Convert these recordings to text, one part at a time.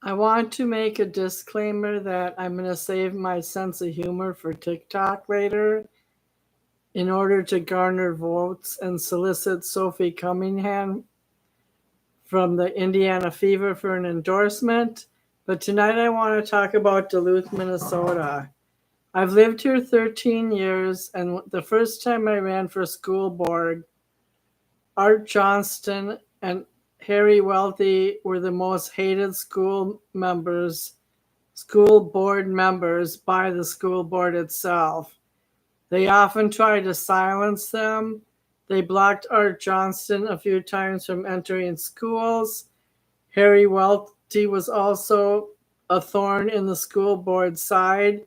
I want to make a disclaimer that I'm going to save my sense of humor for TikTok later in order to garner votes and solicit Sophie Cunningham from the Indiana Fever for an endorsement. But tonight I want to talk about Duluth, Minnesota. I've lived here 13 years, and the first time I ran for school board, Art Johnston and Harry Welty were the most hated school board members by the school board itself. They often tried to silence them. They blocked Art Johnston a few times from entering schools. Harry Welty was also a thorn in the school board side.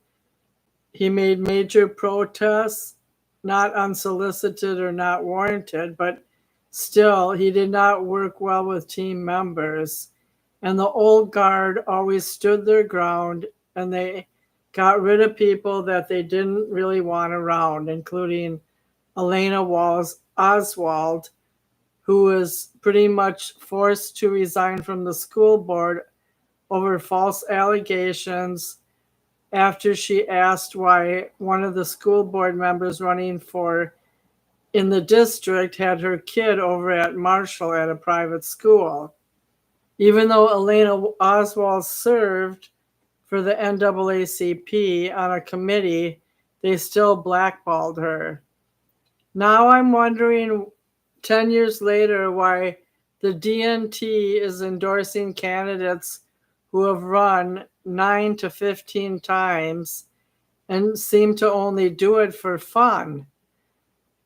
He made major protests, not unsolicited or not warranted, but still, he did not work well with team members. And the old guard always stood their ground, and they got rid of people that they didn't really want around, including Elena Oswald, who was pretty much forced to resign from the school board over false allegations after she asked why one of the school board members running for in the district had her kid over at Marshall at a private school. Even though Elena Oswald served for the NAACP on a committee, they still blackballed her. Now I'm wondering 10 years later why the DNT is endorsing candidates who have run 9 to 15 times and seem to only do it for fun.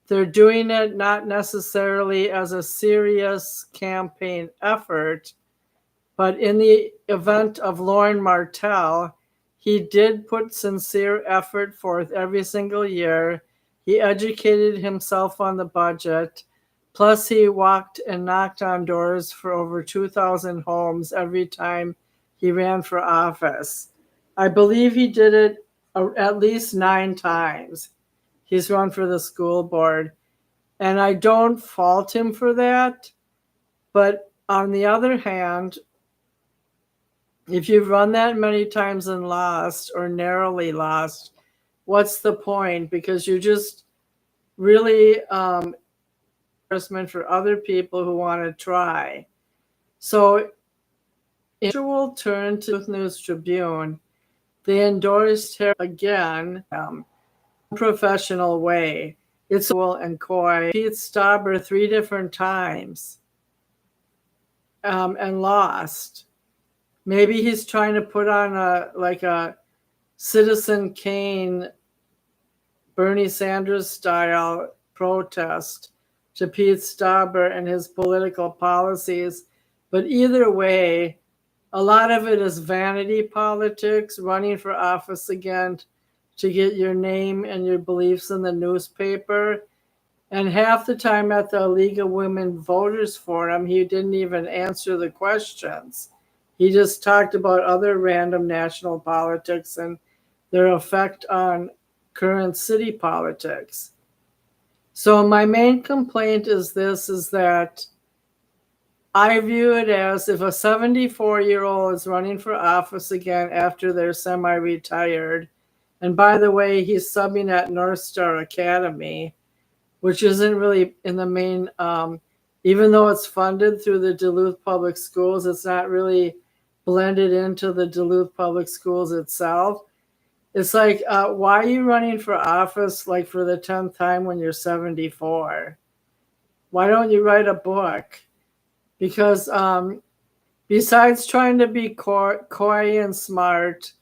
They're doing it not necessarily as a serious campaign effort, but in the event of Lauren Martell, he did put sincere effort forth every single year. He educated himself on the budget. Plus, he walked and knocked on doors for over 2,000 homes every time he ran for office. I believe he did it at least 9 times. He's run for the school board. And I don't fault him for that. But on the other hand, if you've run that many times and lost or narrowly lost, what's the point? Because you just really endorsement for other people who want to try. So in usual turn to the News Tribune, they endorsed her again professional way. It's cool and coy. Pete Stauber 3 different times and lost. Maybe he's trying to put on a Citizen Kane, Bernie Sanders style protest to Pete Stauber and his political policies. But either way, a lot of it is vanity politics, running for office again to get your name and your beliefs in the newspaper. And half the time at the League of Women Voters Forum, he didn't even answer the questions. He just talked about other random national politics and their effect on current city politics. So my main complaint is that I view it as if a 74-year-old is running for office again after they're semi-retired. And by the way, he's subbing at North Star Academy, which isn't really in the main, even though it's funded through the Duluth Public Schools, it's not really blended into the Duluth Public Schools itself. It's like, why are you running for office like for the 10th time when you're 74? Why don't you write a book? Because besides trying to be coy and smart,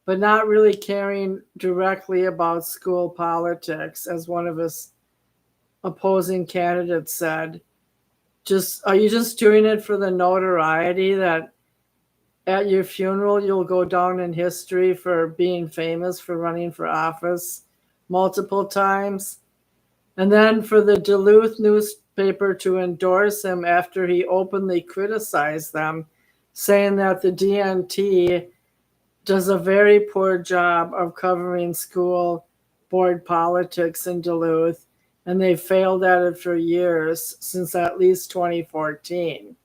but not really caring directly about school politics, as one of his opposing candidates said, are you just doing it for the notoriety that at your funeral you'll go down in history for being famous for running for office multiple times? And then for the Duluth newspaper to endorse him after he openly criticized them, saying that the DNT does a very poor job of covering school board politics in Duluth, and they failed at it for years, since at least 2014.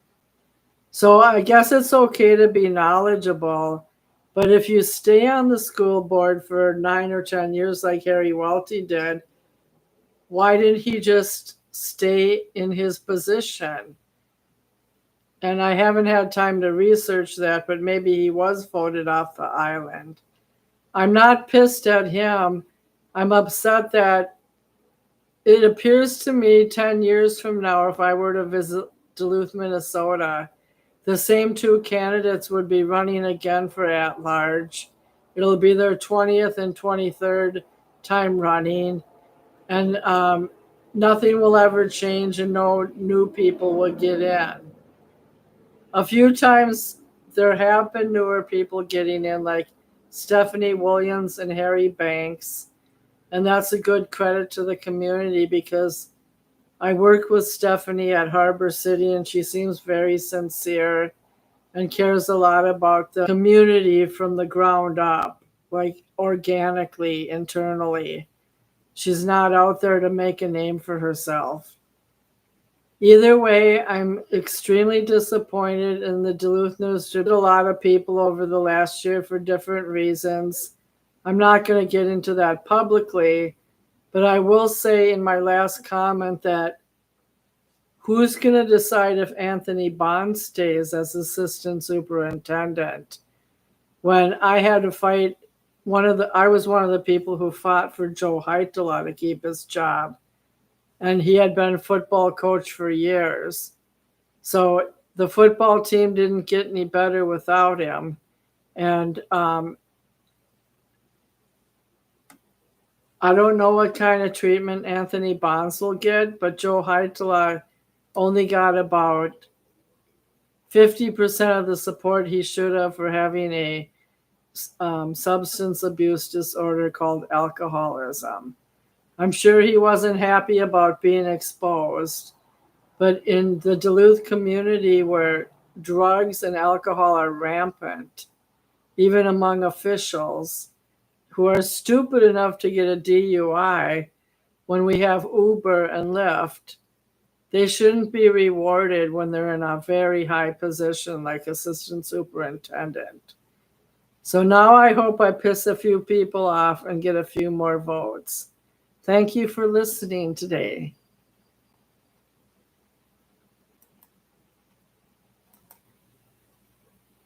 So I guess it's okay to be knowledgeable, but if you stay on the school board for 9 or 10 years like Harry Welty did, why didn't he just stay in his position? And I haven't had time to research that, but maybe he was voted off the island. I'm not pissed at him. I'm upset that it appears to me 10 years from now, if I were to visit Duluth, Minnesota, the same two candidates would be running again for at large. It'll be their 20th and 23rd time running, and nothing will ever change, and no new people will get in. A few times there have been newer people getting in, like Stephanie Williams and Harry Banks, and that's a good credit to the community because I work with Stephanie at Harbor City, and she seems very sincere and cares a lot about the community from the ground up, like organically, internally. She's not out there to make a name for herself. Either way, I'm extremely disappointed in the Duluth News. Did a lot of people over the last year for different reasons. I'm not going to get into that publicly, but I will say in my last comment that who's going to decide if Anthony Bond stays as assistant superintendent? When I had to fight, I was one of the people who fought for Joe Heitela to keep his job, and he had been a football coach for years. So the football team didn't get any better without him. And I don't know what kind of treatment Anthony Bonds will get, but Joe Heitela only got about 50% of the support he should have for having a substance abuse disorder called alcoholism. I'm sure he wasn't happy about being exposed, but in the Duluth community where drugs and alcohol are rampant, even among officials who are stupid enough to get a DUI when we have Uber and Lyft, they shouldn't be rewarded when they're in a very high position like assistant superintendent. So now I hope I piss a few people off and get a few more votes. Thank you for listening today.